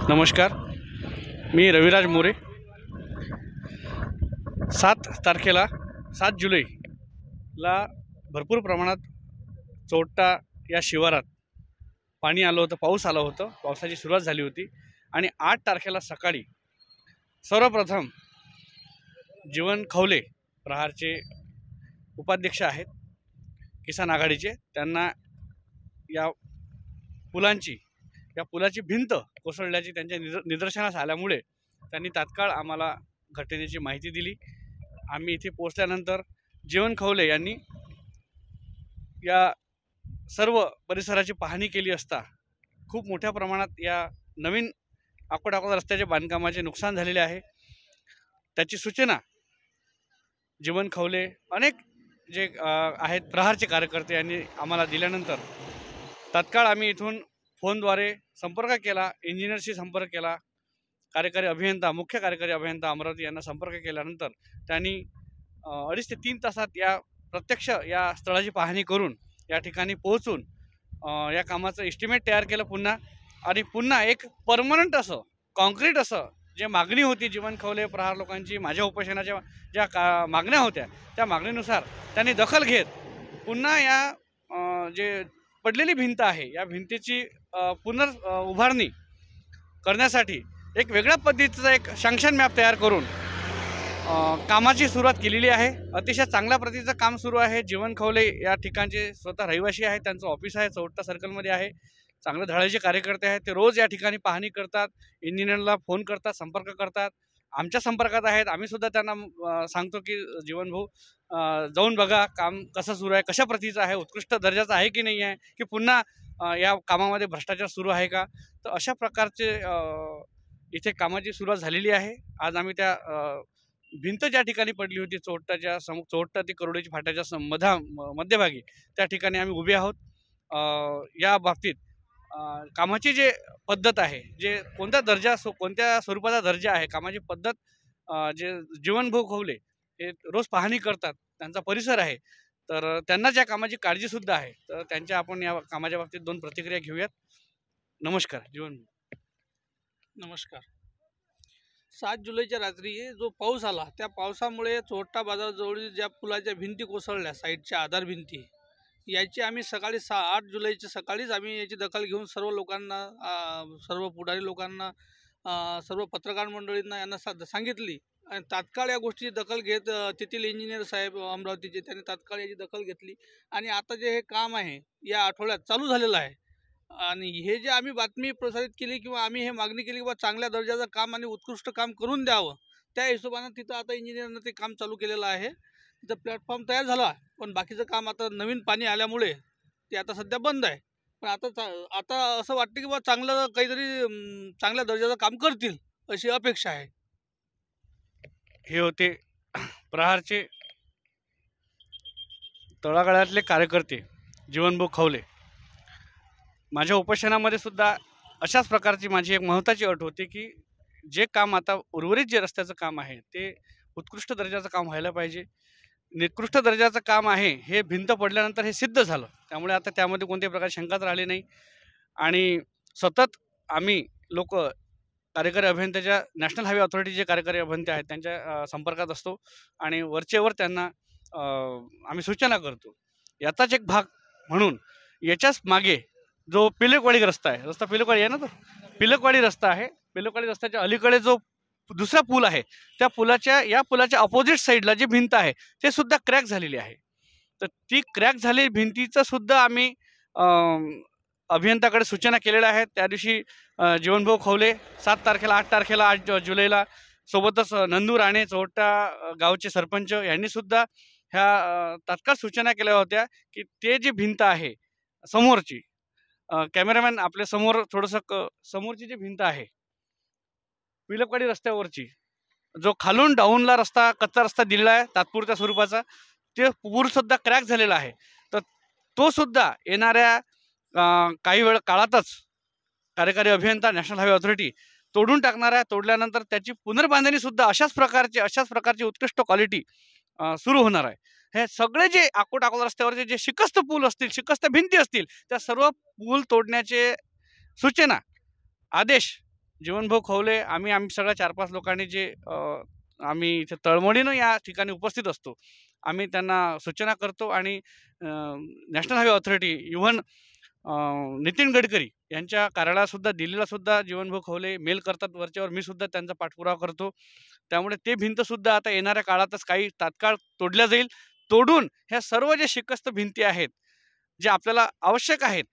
नमस्कार, मी रविराज मोरे। 7 जुलैला भरपूर प्रमाणात चोरटा या शिवारात पाणी आलं होतं, पाऊस आला होता, पावसाची सुरुवात झाली होती। आणि 8 तारखेला सकाळी सर्वप्रथम जीवन खवले प्रहारचे उपाध्यक्ष आहेत किसान आघाडीचे, त्यांना या पुलाची भिंत कोसळल्याची त्यांच्या निदर्शनास आल्यामुळे त्यांनी तात्काळ आम्हाला घटनेची माहिती दिली। आम्ही इथे पोहोचल्यानंतर जीवन खवले यांनी या सर्व परिसराची पाहणी केली असता खूप मोठ्या प्रमाणात या नवीन अकोट रस्त्याच्या बांधकामाचे नुकसान झालेले आहे। त्याची सूचना जीवन खवले अनेक जे आहेत प्रहारचे कार्यकर्ते यांनी आम्हाला दिल्यानंतर तात्काळ आम्ही इथून फोनद्वारे संपर्क केला, इंजिनियरशी संपर्क केला, मुख्य कार्यकारी अभियंता अमरावती यांना संपर्क केल्यानंतर त्यांनी 2.5 ते 3 तासात प्रत्यक्ष या स्थळाची पाहणी करून या ठिकाणी पोहोचून या कामाचं एस्टिमेट तयार केलं पुन्हा एक परमनंट असं कॉन्क्रीट असं जे मागणी होती जीवन खवले प्रहार लोकांची, माझ्या उपोषणाच्या ज्या मागण्या होत्या त्या मागणीनुसार त्यांनी दखल घेत पुन्हा या जे पडलेली भिंत आहे या भिंतीची उभारणी करण्यासाठी एक वेगळ्या पद्धतीचा एक सँक्शन मॅप तयार करून कामाची सुरुवात केलेली आहे। अतिशय चांगल्या प्रतीचं काम सुरू आहे। जीवन खवले या ठिकाणचे स्वतः रहिवासी आहेत, त्यांचं ऑफिस आहे, चौट्टा सर्कलमध्ये आहे, चांगले धडाचे कार्यकर्ते आहेत, ते रोज या ठिकाणी पाहणी करतात, इंजिनियरला फोन करतात, संपर्क करतात, आमच्या संपर्कात आहेत। आम्ही सुद्धा त्यांना सांगतो की जीवन भाऊ जाऊन बघा काम कसं सुरू आहे, कशा प्रतीचं आहे, उत्कृष्ट दर्जाचं आहे की नाही आहे, की पुन्हा या कामामध्ये भ्रष्टाचार सुरू आहे का। तर अशा प्रकारचे इथे कामाची सुरुवात झालेली आहे। आज आम्ही त्या भिंत ज्या ठिकाणी पडली होती चोरटा ते करोडीची फाट्याच्या मध्यभागी त्या ठिकाणी आम्ही उभे आहोत। या बाबतीत कामाची जे पद्धत आहे, जे कोणत्या स्वरूपाचा दर्जा आहे, कामाची पद्धत जे जीवन भाऊ खवले हे रोज पाहणी करतात, त्यांचा परिसर आहे, तर त्यांना ज्या कामाची काळजी सुद्धा आहे, तर त्यांच्या आपण या कामाच्या बाबतीत 2 प्रतिक्रिया घेऊयात। नमस्कार जीवन भाऊ। नमस्कार। 7 जुलैच्या रात्री जो पाऊस आला त्या पावसामुळे चोरटा बाजाराजवळ ज्या पुलाच्या भिंती कोसळल्या, साईडच्या आधार भिंती, याची आम्ही सकाळी 8 जुलैच्या सकाळीच आम्ही याची दखल घेऊन सर्व लोकांना, सर्व पुढारी लोकांना, सर्व पत्रकार मंडळींना यांना सांगितली आणि तात्काळ या गोष्टीची दखल घेत तेथील इंजिनियर साहेब अमरावतीचे त्यांनी तात्काळ याची दखल घेतली आणि आता जे हे काम आहे या आठवड्यात चालू झालेलं आहे। आणि हे जे आम्ही बातमी प्रसारित केली किंवा आम्ही हे मागणी केली किंवा चांगल्या दर्जाचं काम आणि उत्कृष्ट काम करून द्यावं, त्या हिशोबानं तिथं आता इंजिनियरनं ते काम चालू केलेलं आहे। तिथं प्लॅटफॉर्म तयार झाला, पण बाकीचं काम आता नवीन पाणी आल्यामुळे ते आता सध्या बंद आहे। पण आता असं वाटतं की बा चांगलं काहीतरी चांगल्या दर्जाचं काम करतील अशी अपेक्षा आहे। हे होते प्रहारचे तळागाळातले कार्यकर्ते जीवनभाऊ खवले। माझ्या उपोषणामध्ये सुद्धा अशाच प्रकारची माझी एक महत्त्वाची अट होती की जे काम आता उर्वरित जे रस्त्याचं काम आहे ते उत्कृष्ट दर्जाचं काम व्हायला पाहिजे। निकृष्ट दर्जाचं काम आहे हे भिंत पडल्यानंतर हे सिद्ध झालं, त्यामुळे आता त्यामध्ये कोणत्याही प्रकारची शंकाच राहिली नाही। आणि सतत आम्ही कार्यकारी अभियंत्याच्या नॅशनल हायवे अथॉरिटीचे कार्यकारी अभियंते आहेत त्यांच्या संपर्कात असतो आणि वरचेवर त्यांना आम्ही सूचना करतो। याचाच एक भाग म्हणून याच्याच मागे जो पिलकवाडी रस्ता आहे, पिलकवाडी आहे ना, तो पिलकवाडी रस्ता आहे, पिलकवाडी रस्त्याच्या अलीकडे जो दुसरा पूल आहे त्या पुलाच्या अपोजिट साईडला जी भिंत आहे ते सुद्धा क्रॅक झालेली आहे। तर ती क्रॅक झालेली भिंतीचं सुद्धा आम्ही अभियंताकडे सूचना केलेल्या आहेत। त्या दिवशी जीवनभाऊ खवले 7 तारखेला 8 तारखेला 8 जुलैला सोबतच नंदू राणे चोरटा गावचे सरपंच यांनी सुद्धा ह्या तात्काळ सूचना केल्या होत्या की ते जी भिंत आहे समोरची, कॅमेरामॅन आपल्या समोर थोडंसं समोरची जी भिंत आहे पिलकवाडी रस्त्यावरची, जो खालून डाऊनला कच्चा रस्ता दिलेला आहे तात्पुरत्या स्वरूपाचा, ते पूल सुद्धा क्रॅक झालेला आहे। तर तो सुद्धा येणाऱ्या काही काळातच कार्यकारी अभियंता नॅशनल हायवे अथॉरिटी तोडून टाकणार आहे। तोडल्यानंतर त्याची पुनर्बांधणी सुद्धा अशाच प्रकारची उत्कृष्ट क्वालिटी सुरू होणार आहे। हे सगळे जे अकोला रस्त्यावरचे जे शिकस्त पूल असतील, शिकस्त भिंती असतील, त्या सर्व पूल तोडण्याचे सूचना, आदेश जीवनभाऊ खवले आम्ही सगळ्या 4-5 लोकांनी जे आम्ही इथे तळमळीनं या ठिकाणी उपस्थित असतो. आम्ही त्यांना सूचना करतो आणि national highway authority even Nitin Gadkari यांच्या कार्यालयातसुद्धा दिल्लीलासुद्धा जीवनभाऊ खवले मेल करतात वरच्यावर. मी सुद्धा त्यांचा पाठपुरावा करतो. त्यामुळे ते भिंतसुद्धा आता येणाऱ्या काळातच काही तात्काळ तोडल्या जाईल. तोडून ह्या सर्व जे शिकस्त भिंती आहेत, ज्या आपल्याला आवश्यक आहेत,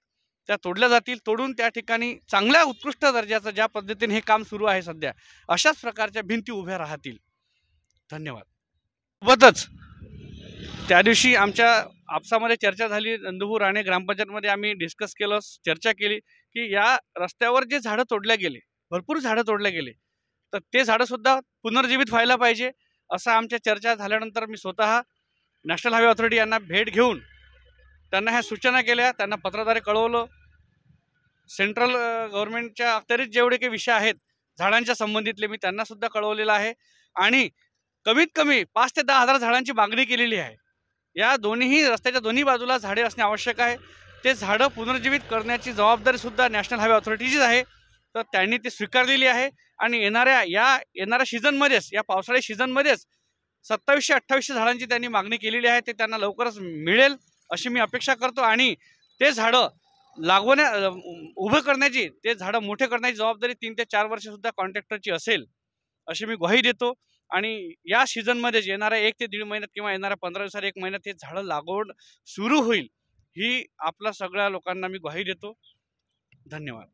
त्या तोडल्या जातील. तोडून त्या ठिकाणी चांगल्या उत्कृष्ट दर्जाचं ज्या पद्धतीने हे काम सुरू आहे सध्या, अशाच प्रकारच्या भिंती उभ्या राहतील. धन्यवाद. सोबतच त्या दिवशी आमच्या आपसामध्ये चर्चा झाली. नंदुरबार राणे ग्रामपंचायतमध्ये आम्ही डिस्कस केलं, चर्चा केली की या रस्त्यावर जे झाडं तोडल्या गेले, भरपूर झाडं तोडल्या गेले, तर ते झाडंसुद्धा पुनर्जीवित व्हायला पाहिजे. असं आमच्या चर्चा झाल्यानंतर मी स्वतः नॅशनल हायवे ऑथॉरिटी यांना भेट घेऊन त्यांना ह्या सूचना केल्या. त्यांना पत्राद्वारे कळवलं. सेंट्रल गव्हर्नमेंटच्या अखत्यारीत जेवढे काही विषय आहेत झाडांच्या संबंधितले, मी त्यांनासुद्धा कळवलेलं आहे. आणि कमीत कमी 5 ते 10 हजार झाडांची मागणी केलेली आहे. या दोन्हीही रस्त्याच्या दोन्ही बाजूला झाडे असणे आवश्यक आहे. ते झाडं पुनर्जीवित करण्याची जबाबदारीसुद्धा नॅशनल हायवे ऑथॉरिटीचीच आहे. तर त्यांनी ती स्वीकारलेली आहे. आणि येणाऱ्या सीझनमध्येच, या पावसाळी सीझनमध्येच 2700-2800 झाडांची त्यांनी मागणी केलेली आहे. ते त्यांना लवकरच मिळेल अशी मी अपेक्षा करतो. आणि ते झाडं उभं करण्याची, ते झाडं मोठे करण्याची जबाबदारी 3 ते 4 वर्षसुद्धा कॉन्ट्रॅक्टरची असेल अशी मी ग्वाही देतो. आणि या सीझनमध्येच येणाऱ्या 1 ते दीड महिन्यात किंवा येणाऱ्या 15 दिवसात 1 महिन्यात हे झाडं लागवड सुरू होईल, ही आपल्या सगळ्या लोकांना मी ग्वाही देतो. धन्यवाद.